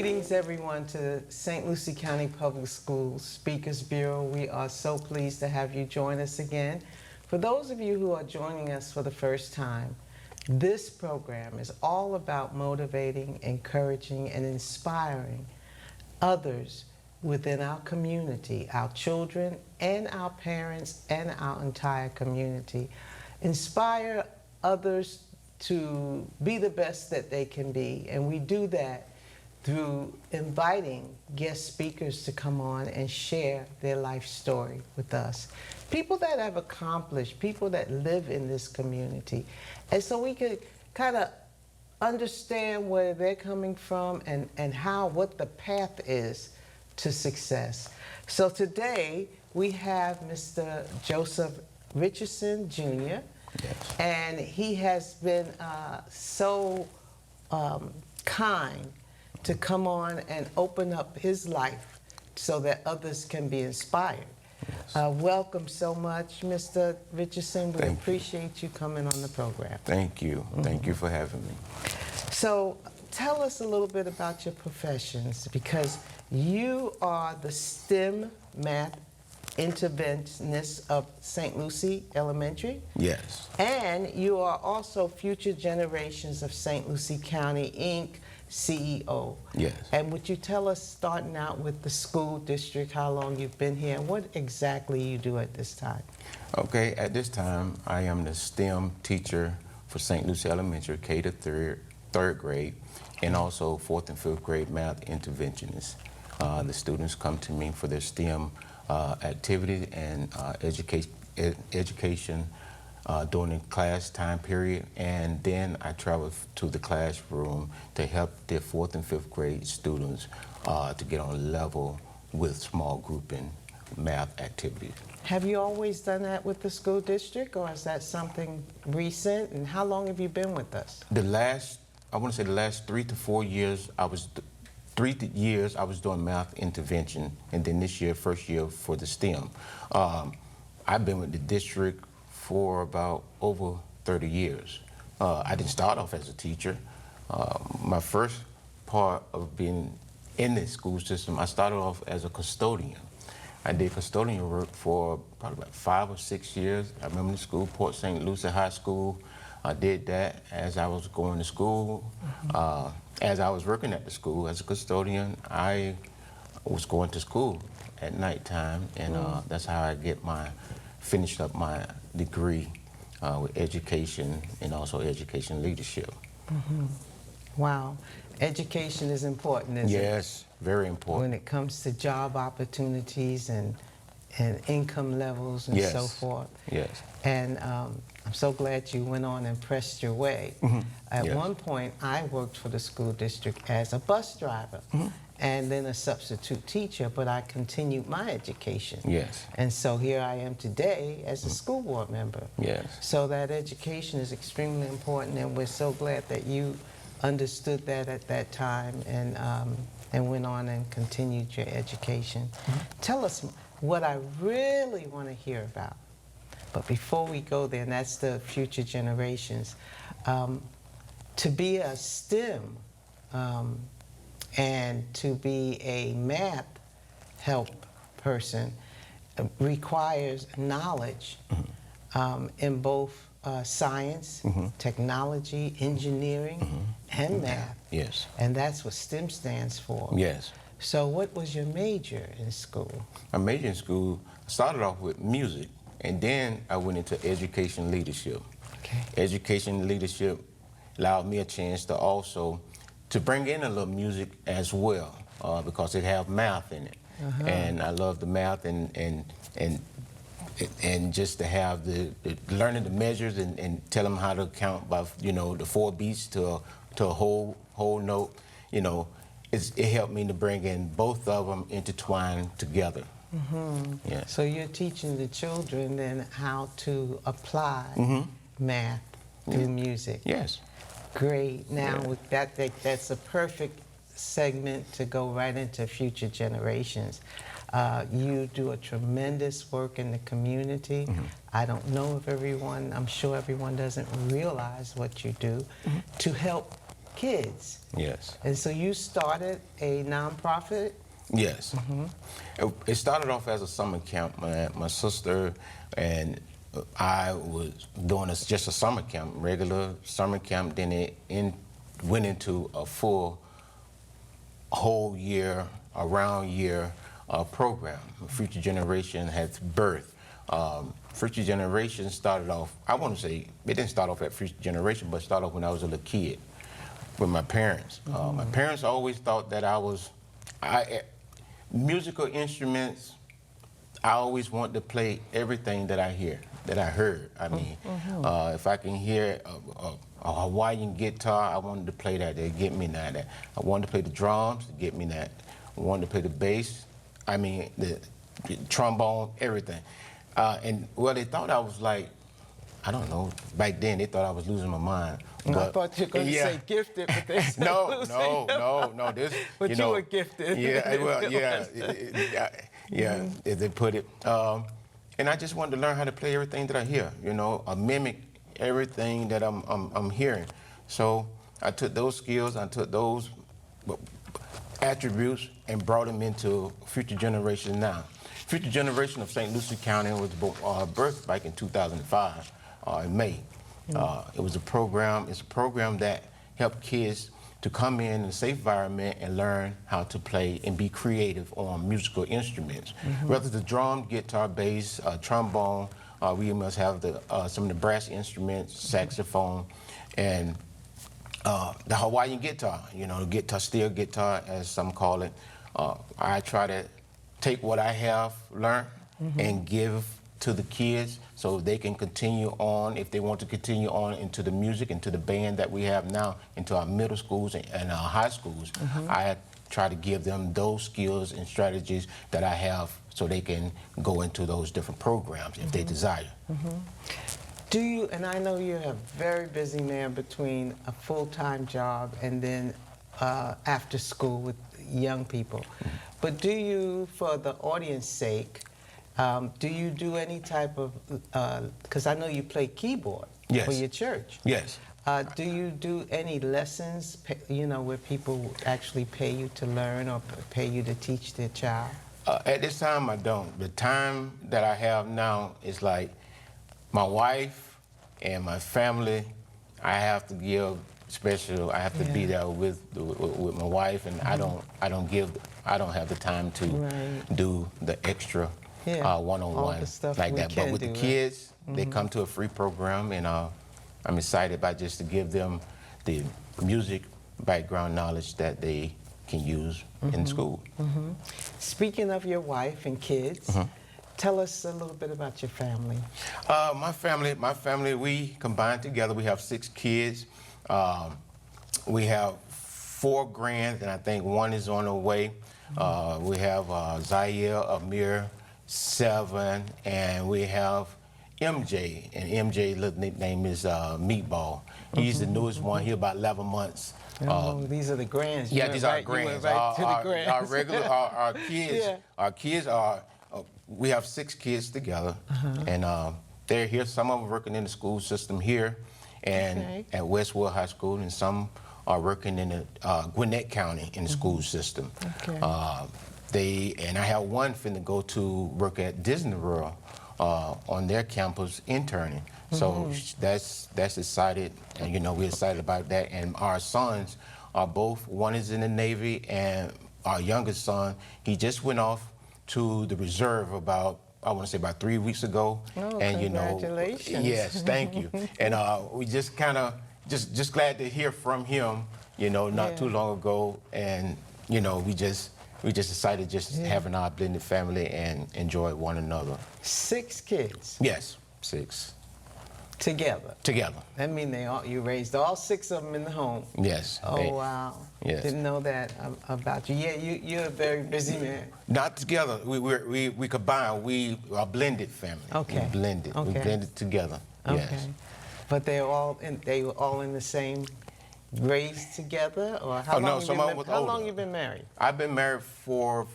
Greetings, everyone, to St. Lucie County Public Schools Speakers Bureau. We are so pleased to have you join us again. For those of you who are joining us for the first time, this program is all about motivating, encouraging, and inspiring others within our community, our children and our parents and our entire community. Inspire others to be the best that they can be, and we do that through inviting guest speakers to come on and share their life story with us. People that have accomplished, people that live in this community. And so we could kind of understand where they're coming from and what the path is to success. So today we have Mr. Joseph Richardson, Jr., Yes. and he has been so kind to come on and open up his life so that others can be inspired. Yes. Welcome so much, Mr. Richardson. We Thank you. appreciate you coming on the program. Thank you. Thank you for having me. So tell us a little bit about your professions, because you are the STEM math interventionist of St. Lucie Elementary. Yes. And you are also Future Generations of St. Lucie County, Inc., CEO. Yes. And would you tell us, starting out with the school district, how long you've been here, and what exactly you do at this time? Okay, at this time, I am the STEM teacher for St. Lucie Elementary, K to third grade, and also 4th and 5th grade math interventionist. The students come to me for their STEM activity and education during the class time period, and then I travel to the classroom to help their 4th and 5th grade students to get on a level with small group and math activities. Have you always done that with the school district, or is that something recent? And how long have you been with us? I want to say the last 3 to 4 years, I was doing math intervention, and then this year, first year for the STEM. I've been with the district for about over 30 years. I didn't start off as a teacher. My first part of being in the school system, I started off as a custodian. I did custodian work for probably about 5 or 6 years. I remember the school, Port St. Lucie High School. I did that as I was going to school. As I was working at the school as a custodian, I was going to school at nighttime, and that's how I finished up my degree with education and also education leadership. Wow. Education is important, isn't it? Yes, very important. When it comes to job opportunities and income levels and Yes. so forth. Yes. And I'm so glad you went on and pressed your way. At Yes. one point, I worked for the school district as a bus driver and then a substitute teacher, but I continued my education. Yes. And so here I am today as a school board member. Yes. So that education is extremely important, and we're so glad that you understood that at that time and went on and continued your education. Tell us what I really want to hear about. But before we go there, and that's the future generations, to be a STEM and to be a math help person requires knowledge in both science, technology, engineering, and math. Yes. And that's what STEM stands for. Yes. So what was your major in school? My major in school started off with music, and then I went into education leadership. Okay. Education leadership allowed me a chance to also bring in a little music as well, because it have math in it. And I love the math and just to have the learning the measures and tell them how to count by, the 4 beats to a whole note. It helped me to bring in both of them intertwined together. Yeah. So you're teaching the children then how to apply math through music. Yes. Great. Now with that's a perfect segment to go right into future generations. You do a tremendous work in the community. I don't know if everyone, I'm sure everyone doesn't realize what you do to help kids. Yes. And so you started a nonprofit? Yes. It started off as a summer camp. My sister and I was doing just a summer camp, regular summer camp. Then it went into a full whole year, around year program. Future Generation had birth. Future Generation started off, I want to say, it didn't start off at Future Generation, but started off when I was a little kid with my parents. My parents always thought that musical instruments, I always wanted to play everything that I hear, that I heard. I mean, if I can hear a Hawaiian guitar, I wanted to play that. They'd get me that. I wanted to play the drums, to get me that. I wanted to play the bass, I mean, the trombone, everything. And well, they thought I was like, I don't know, back then they thought I was losing my mind. But, I thought you were going to say gifted, but they said no. This, but you were gifted. Yeah, well, yeah, as they put it. And I just wanted to learn how to play everything that I hear, mimic everything that I'm hearing. So I took those skills, I took those attributes and brought them into Future Generation now. Future Generation of St. Lucie County was birthed back in 2005, in May. It was a program, it's a program that helped kids to come in a safe environment and learn how to play and be creative on musical instruments. Whether the drum, guitar, bass, trombone, we must have some of the brass instruments, saxophone, and the Hawaiian guitar, the guitar, steel guitar, as some call it. I try to take what I have learned and give to the kids so they can continue on, if they want to continue on into the music, into the band that we have now, into our middle schools and our high schools. I try to give them those skills and strategies that I have so they can go into those different programs if they desire. Do you, and I know you're a very busy man between a full-time job and then after school with young people, but do you, for the audience sake, do you do any type of, because I know you play keyboard for your church. Yes. Do you do any lessons, where people actually pay you to learn or pay you to teach their child? At this time, I don't. The time that I have now is like my wife and my family. I have to give special. I have to be there with my wife, and I don't have the time to do the extra one-on-one like that. But with the kids, they come to a free program, and I'm excited about just to give them the music background knowledge that they can use in school. Speaking of your wife and kids, tell us a little bit about your family. My family, we combined together. We have 6 kids. We have 4 grands, and I think 1 is on the way. We have Zaire, Amir, 7, and we have MJ, and MJ's little nickname is Meatball. He's the newest one. He's about 11 months. These are the grands. These are grands. Our regular, our kids. Our kids are. We have 6 kids together, and they're here. Some of them working in the school system here, and at Westwood High School, and some are working in the Gwinnett County in the school system. And I have one finna go to work at Disney World on their campus interning. So that's excited, and we're excited about that. And our sons are both, one is in the Navy, and our youngest son, he just went off to the reserve about 3 weeks ago. And congratulations. Yes, thank you. And we just kind of just glad to hear from him, not too long ago, and we just decided just having our blended family and enjoy one another. 6 kids? Yes, 6. Together? Together. That mean you raised all 6 of them in the home? Yes. Oh, wow. Yes. Didn't know that about you. Yeah, you're a very busy man. Not together. We combine. We are blended family. Okay. We blended. We blended together. Okay. Yes. But they were all in the same raised together, or how long you been married? I've been married for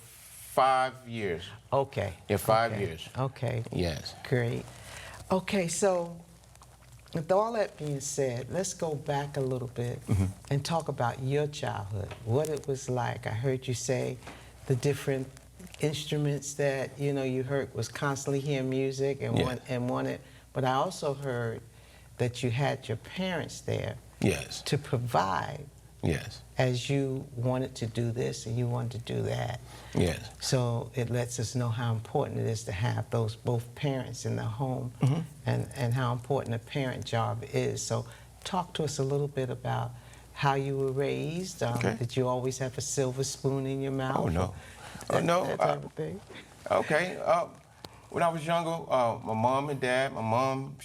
5 years. Okay. Yeah, 5 years. Okay. Yes. Great. Okay, so With all that being said, let's go back a little bit and talk about your childhood, what it was like. I heard you say the different instruments that you heard, was constantly hearing music and wanted, but I also heard that you had your parents there Yes. to provide Yes. as you wanted to do this and you wanted to do that. Yes. So it lets us know how important it is to have those both parents in the home and how important a parent job is. So talk to us a little bit about how you were raised. Okay. Did you always have a silver spoon in your mouth? Oh, no. No. That type of thing? Okay. When I was younger, my mom and dad, my mom,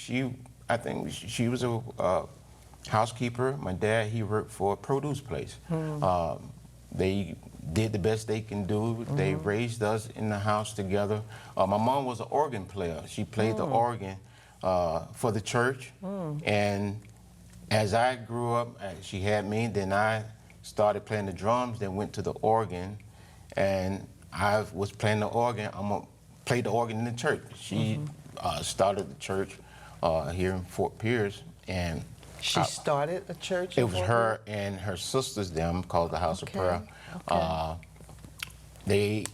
I think she was a housekeeper. My dad, he worked for a produce place. They did the best they can do. They raised us in the house together. My mom was an organ player. She played the organ for the church. And as I grew up, she had me, then I started playing the drums, then went to the organ, and I was playing the organ. Played the organ in the church. She started the church here in Fort Pierce, and she started a church? It was her and her sisters, them, called the House of Prayer. Okay. They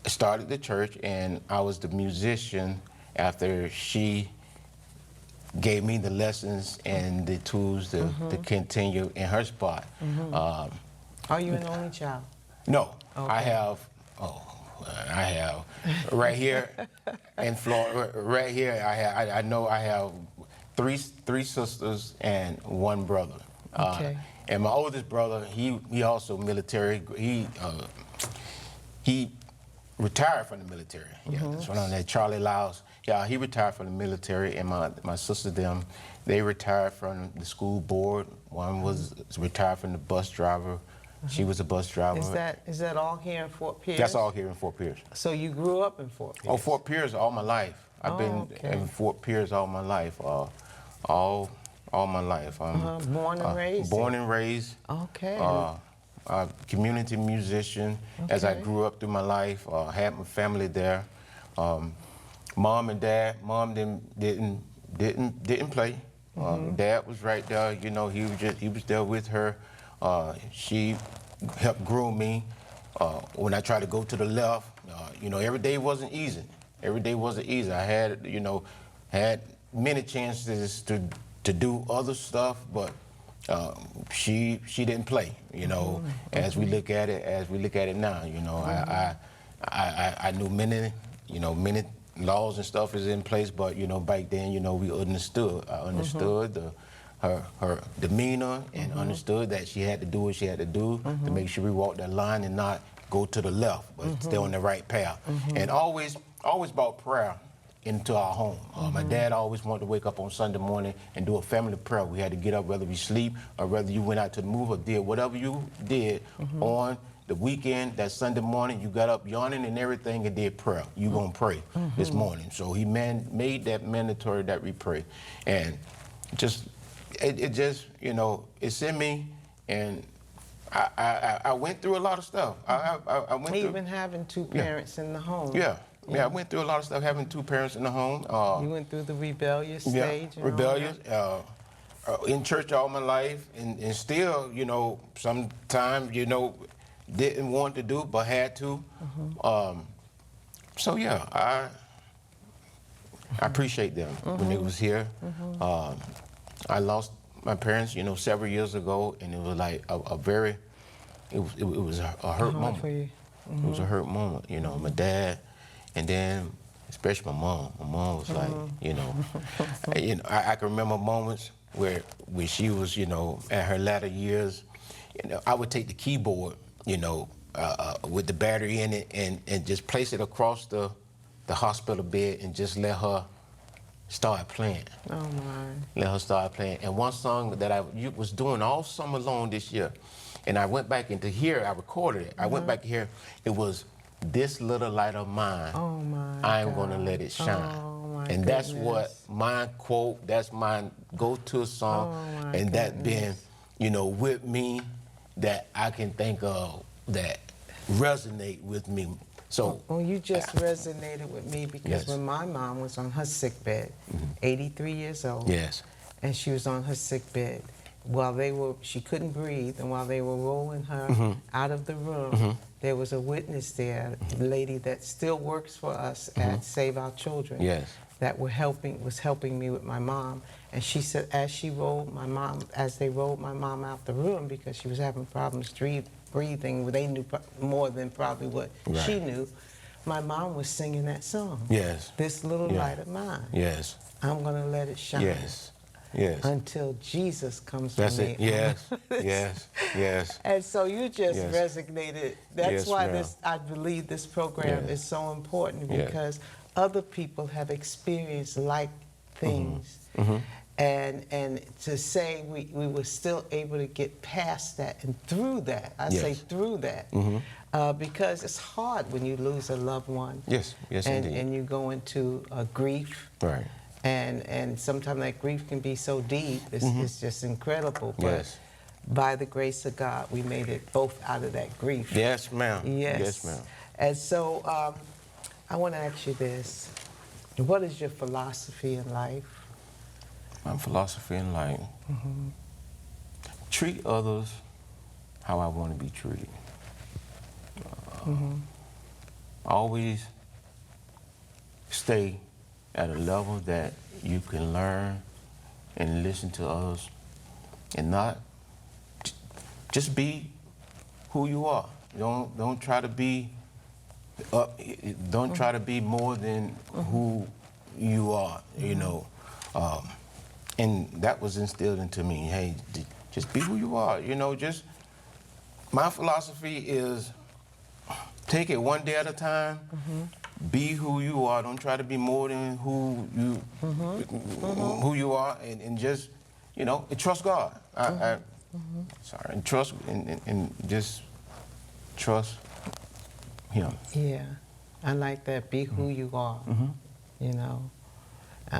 started the church, and I was the musician after she gave me the lessons and the tools to continue in her spot. Are you an only child? No, Okay. I have right here in Florida. Right here, I know I have three sisters and one brother. Okay. And my oldest brother, he also military. He retired from the military. Yeah, that's what I'm there. Charlie Lyles. Yeah, he retired from the military, and my sister them, they retired from the school board. One was retired from the bus driver. She was a bus driver. Is that all here in Fort Pierce? That's all here in Fort Pierce. So you grew up in Fort Pierce? Oh, Fort Pierce all my life. I've been in Fort Pierce all my life. All my life. Born and raised? Born and raised. Okay. Community musician. As I grew up through my life, had my family there. Mom and dad. Mom didn't play. Dad was right there. You know, he was there with her. She helped groom me. When I tried to go to the left, every day wasn't easy. Every day wasn't easy. I had many chances to do other stuff, but she didn't play. As we look at it now, I knew many laws and stuff is in place, but back then, we understood. I understood her demeanor and understood that she had to do what she had to do to make sure we walked that line and not go to the left, but stay on the right path. And always brought prayer into our home. My dad always wanted to wake up on Sunday morning and do a family prayer. We had to get up, whether we sleep or whether you went out to the move or did whatever you did on the weekend, that Sunday morning, you got up yawning and everything and did prayer. You gonna pray this morning. So he made that mandatory that we pray. And it just, it's in me, and I went through a lot of stuff. I went through, even having two parents in the home. Yeah, I went through a lot of stuff having two parents in the home. You went through the rebellious stage? Yeah, rebellious. In church all my life, and still, sometimes, didn't want to do, but had to. So yeah, I appreciate them when they was here. I lost my parents, several years ago, and it was like it was a hurt moment. For you. It was a hurt moment, my dad, and then especially my mom. My mom was like, I can remember moments where she was, at her latter years, I would take the keyboard, with the battery in it, and just place it across the hospital bed and just let her start playing. Oh my. Let her start playing. And one song that I was doing all summer long this year, and I went back into here, I recorded it. I went back here, it was "This Little Light of Mine, Oh my I'm gonna let it shine." Oh my And that's goodness. what my quote, that's my go-to song, Oh my and that been, goodness. with me, that I can think of that resonate with me. So Well, you just resonated with me because Yes. when my mom was on her sick bed, 83 years old, yes, and she was on her sick bed. She couldn't breathe, and while they were rolling her out of the room, there was a witness there, a lady that still works for us at Save Our Children. Yes. That was helping me with my mom, and she said as they rolled my mom out the room because she was having problems breathing, they knew more than probably what she knew. My mom was singing that song. Yes. This little light of mine. Yes. I'm gonna let it shine. Yes. Yes. Until Jesus comes for That's me. it. Yes. Yes. Yes. And so you just resonated. That's Yes, why ma'am. I believe this program is so important because other people have experienced like things. And to say we were still able to get past that and through that, I say through that, because it's hard when you lose a loved one. Yes, yes, indeed. And you go into grief. Right. And sometimes that grief can be so deep, it's just incredible. But by the grace of God, we made it both out of that grief. Yes, ma'am. Yes. Yes, ma'am. And so I want to ask you this. What is your philosophy in life? My philosophy in life, treat others how I want to be treated. Always stay at a level that you can learn and listen to others and not just be who you are. Don't try to be don't try to be more than who you are, you know. And that was instilled into me. Hey, just be who you are. You know, just my philosophy is take it one day at a time. Be who you are. Don't try to be more than who you are, and just, you know, and trust God. And trust and just trust Him. Yeah, I like that. Be who you are. You know.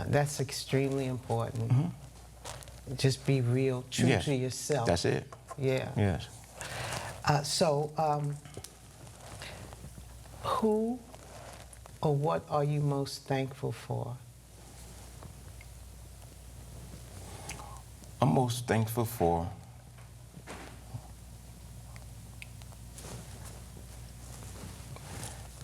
That's extremely important. Just be real, true to yourself. That's it. Yeah. Yes. So, who or what are you most thankful for? I'm most thankful for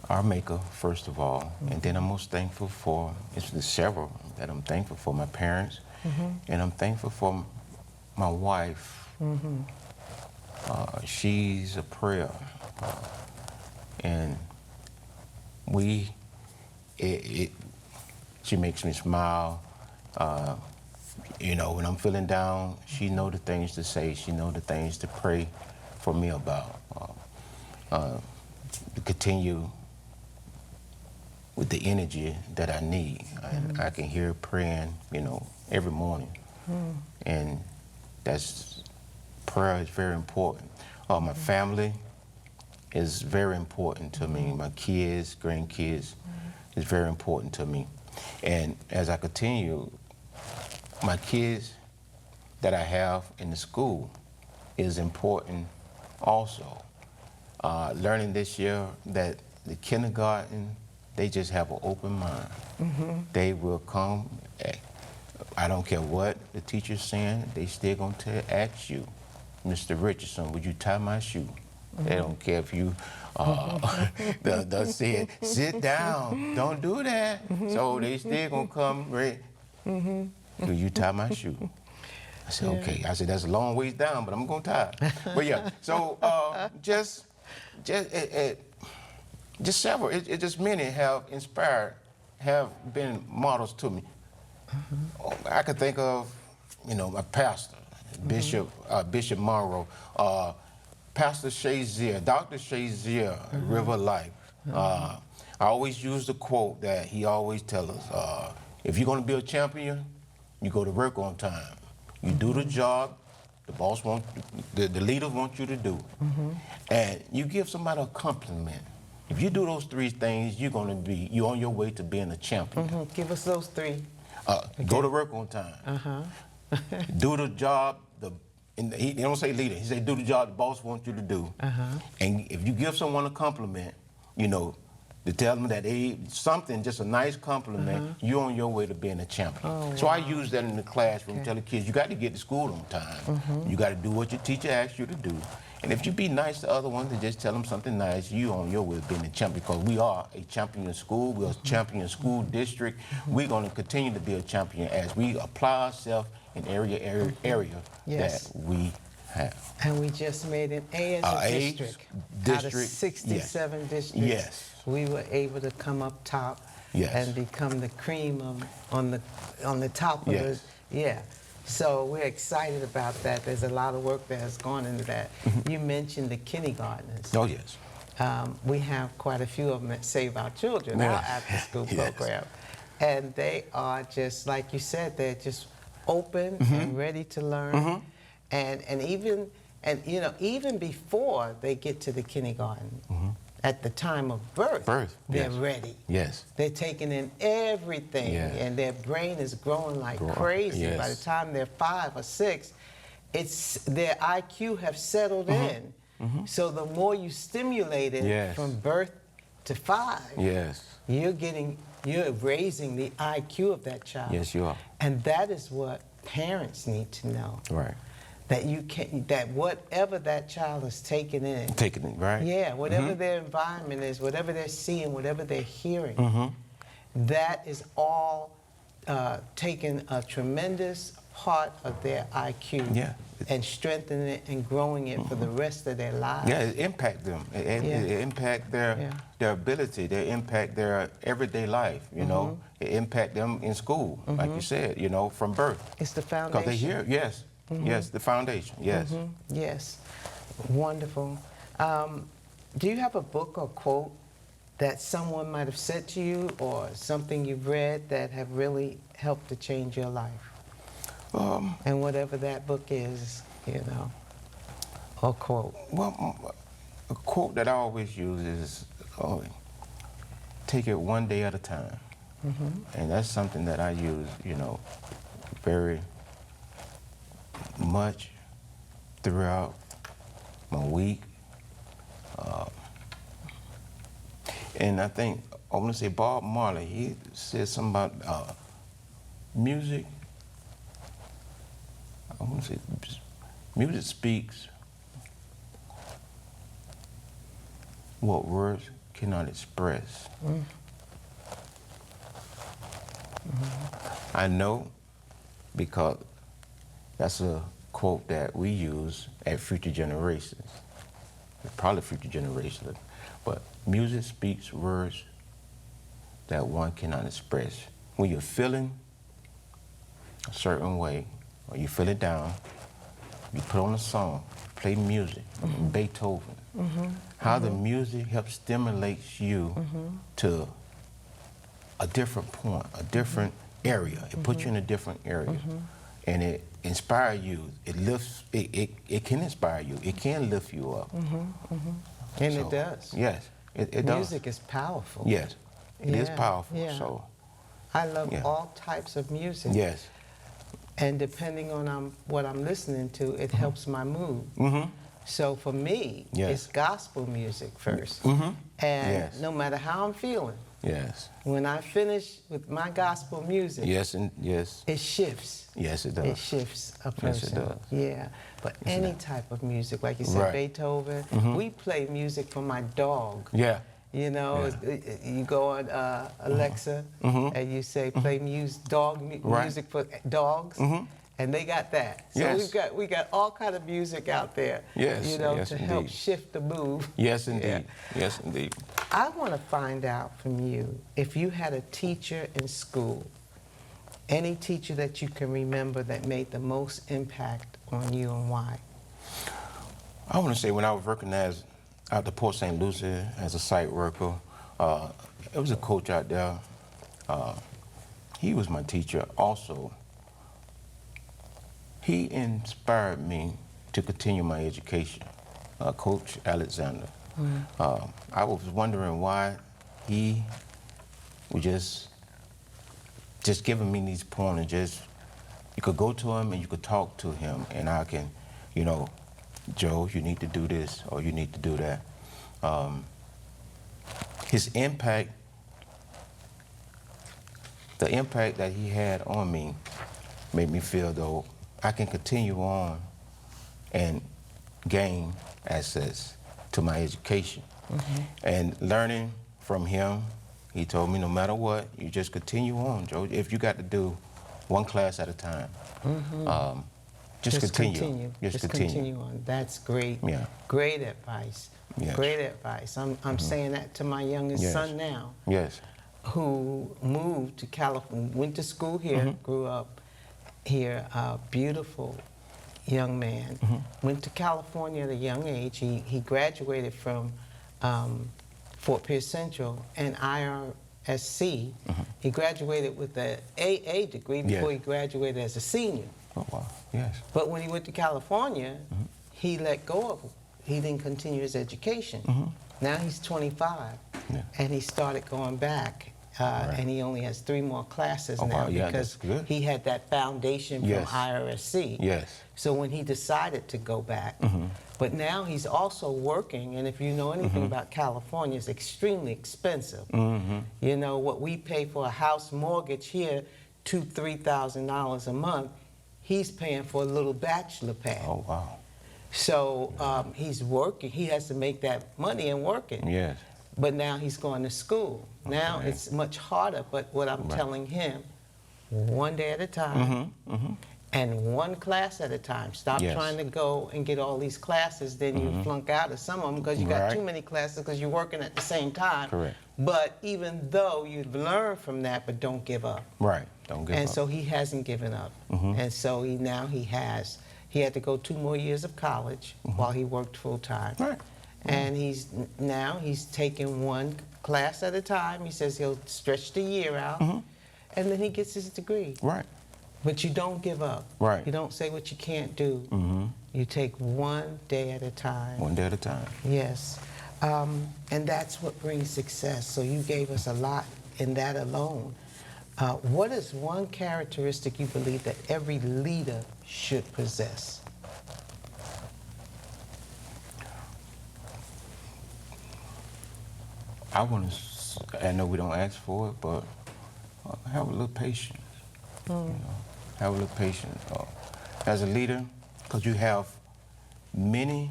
our Maker, first of all, and then I'm most thankful for, there's several that I'm thankful for, my parents, and I'm thankful for my wife. She's a prayer, and she makes me smile. You know, when I'm feeling down, she know the things to say, she know the things to pray for me about, to continue with the energy that I need. And I can hear her praying, you know, every morning. And prayer is very important. My family is very important to me. My kids, grandkids is very important to me. And as I continue, my kids that I have in the school is important also. Learning this year that the kindergarten, they just have an open mind. They will come, I don't care what the teacher's saying, they still gonna ask you, Mr. Richardson, would you tie my shoe? They don't care if you they'll say, sit down, don't do that. So they still gonna come, right? Could you tie my shoe? I said, okay. I said, that's a long ways down, but I'm gonna tie it. But yeah, so just several, just many have inspired, have been models to me. I could think of, you know, my pastor, Bishop Monroe, Pastor Shazier, Dr. Shazier, River of Life. I always use the quote that he always tells us, if you're gonna be a champion, you go to work on time. You do the job the boss the leaders want you to do. And you give somebody a compliment. If you do those three things, you're on your way to being a champion. Give us those three. Go to work on time. Do the job, he don't say leader, he say do the job the boss wants you to do. And if you give someone a compliment, you know, to tell them that something, just a nice compliment, you're on your way to being a champion. Oh, so I use that in the classroom, Okay. tell the kids, you got to get to school on time. You got to do what your teacher asks you to do. And if you be nice to other ones and just tell them something nice, you on your way to being a champion, because we are a champion school, we're a champion school district. We're going to continue to be a champion as we apply ourselves in area Yes. that we have. And we just made an A as a district. Out of district, 67 yes. districts, Yes. we were able to come up top Yes. and become the cream on the top of Yes. the, yeah. So we're excited about that. There's a lot of work that has gone into that. You mentioned the kindergartners. Oh, yes. We have quite a few of them at Save Our Children, our Yeah. after-school Yes. program. And they are just, like you said, they're just open and ready to learn. And even, you know, even before they get to the kindergarten, at the time of birth, they're yes. ready. Yes. They're taking in everything, Yeah. and their brain is growing like crazy. Yes. By the time they're 5 or 6, their IQ have settled in. So the more you stimulate it Yes. from birth to 5, Yes. you're raising the IQ of that child. Yes, you are. And that is what parents need to know. Right. That whatever that child is taking in, Taking it, right? yeah, whatever their environment is, whatever they're seeing, whatever they're hearing, that is all taking a tremendous part of their IQ Yeah. and strengthening it and growing it for the rest of their lives. Yeah, it impact them. It impact their ability. They impact their everyday life. You know, it impact them in school, like you said. You know, from birth. It's the foundation. Because they hear, yes, yes, the foundation, yes. Yes, wonderful. Do you have a book or quote that someone might have said to you, or something you've read that have really helped to change your life? And whatever that book is, you know, or quote. Well, a quote that I always use is, take it one day at a time. And that's something that I use, you know, very much throughout my week. And I think, I want to say Bob Marley, he said something about music. I want to say music speaks what words cannot express. I know because that's a quote that we use at future generations, probably future generations, but music speaks words that one cannot express. When you're feeling a certain way, or you feel it down, you put on a song, play music, Beethoven, how the music helps stimulate you to a different point, a different area. It puts you in a different area. And it inspires you. It lifts, it can inspire you. It can lift you up. And So, it does. Yes, it does. Music is powerful. Yes, it is Yeah, powerful. yeah. So, I love Yeah. all types of music. yes. And depending on what I'm listening to, it helps my mood. So for me, Yes. it's gospel music first. And Yes. no matter how I'm feeling, Yes. when I finish with my gospel music, Yes, and yes. it shifts. Yes, it does. It shifts a person. Yes, it does. Yeah. But Yes, it any does. type of music, like you said, Right. Beethoven, we play music for my dog. Yeah. You know, you go on Alexa and you say, play music for dogs, and they got that. So Yes. we got all kind of music out there, Yes, you know, yes, to help indeed. shift the mood. Yes, indeed. Yeah. Yes, indeed. I want to find out from you, if you had a teacher in school, any teacher that you can remember that made the most impact on you and why? I want to say when I was working out the Port St. Lucie as a site worker, it was a coach out there. He was my teacher also. He inspired me to continue my education, Coach Alexander. I was wondering why he was just giving me these pointers. You could go to him and you could talk to him, and I can, you know, Joe, you need to do this or you need to do that. his impact, the impact that he had on me made me feel though I can continue on and gain access to my education. And learning from him, he told me no matter what, you just continue on, Joe. If you got to do one class at a time, just continue. Just continue on. That's great. Yeah. Great advice. Yes. Great advice. I'm saying that to my youngest son now, Yes. who moved to California, went to school here, grew up here, beautiful young man. Went to California at a young age. He graduated from Fort Pierce Central and IRSC. He graduated with an AA degree before he graduated as a senior. Oh, wow. Yes. But when he went to California, he let go of it. He didn't continue his education. Now he's 25, and he started going back. And he only has 3 more classes now because he had that foundation from IRSC. Yes. So when he decided to go back, but now he's also working, and if you know anything about California, it's extremely expensive. You know, what we pay for a house mortgage here, $2,000–3,000 a month, he's paying for a little bachelor pad. Oh, wow. So he's working. He has to make that money and working. Yes. But now he's going to school. Now it's much harder, but what I'm telling him, one day at a time, and one class at a time. Stop trying to go and get all these classes, then you flunk out of some of them because you got too many classes because you're working at the same time. Correct. But even though you've learned from that, but don't give up. Right, don't give up. And so he hasn't given up. And so he had to go 2 more years of college while he worked full time. Right. And he's taking one class at a time. He says he'll stretch the year out, and then he gets his degree. Right. But you don't give up. Right. You don't say what you can't do. You take one day at a time. One day at a time. Yes. And that's what brings success. So you gave us a lot in that alone. What is one characteristic you believe that every leader should possess? I know we don't ask for it, but have a little patience. You know, have a little patience. As a leader, because you have many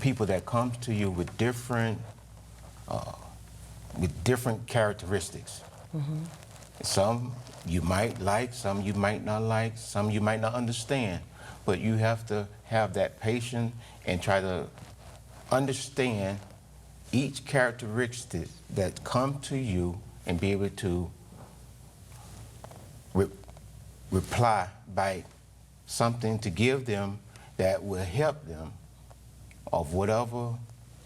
people that come to you with different characteristics. Some you might like, some you might not like, some you might not understand. But you have to have that patience and try to understand each characteristic that come to you and be able to reply by something to give them that will help them of whatever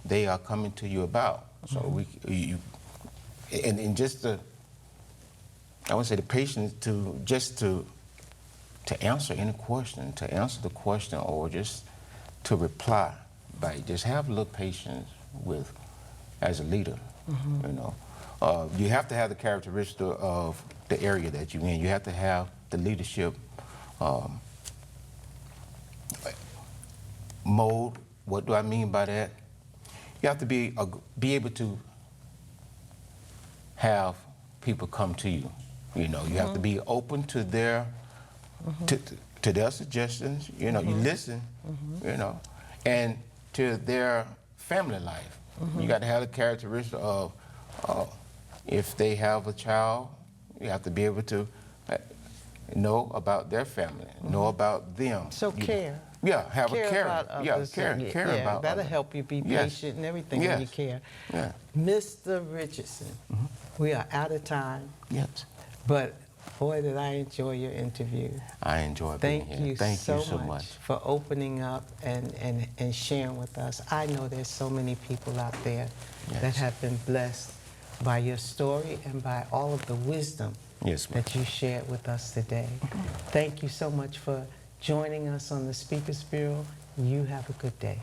they are coming to you about. So and just the, I would say the patience to answer any question, to answer the question, or just to reply by just have a little patience with, as a leader, you know. You have to have the characteristic of the area that you're in. You have to have the leadership mode. What do I mean by that? You have to be able to have people come to you. You know, you have to be open to their to their suggestions. You know, you listen. You know, and to their family life. You got to have the characteristic of if they have a child, you have to be able to know about their family, know about them. So care. Yeah, have care a care. About others. Care about that'll others. help you be patient and everything when you care. Yeah. Mr. Richardson, we are out of time. Yes. But boy, did I enjoy your interview. I enjoy being here. Thank you so much for opening up and sharing with us. I know there's so many people out there that have been blessed by your story and by all of the wisdom that you shared with us today. Thank you so much for joining us on the Speakers Bureau. You have a good day.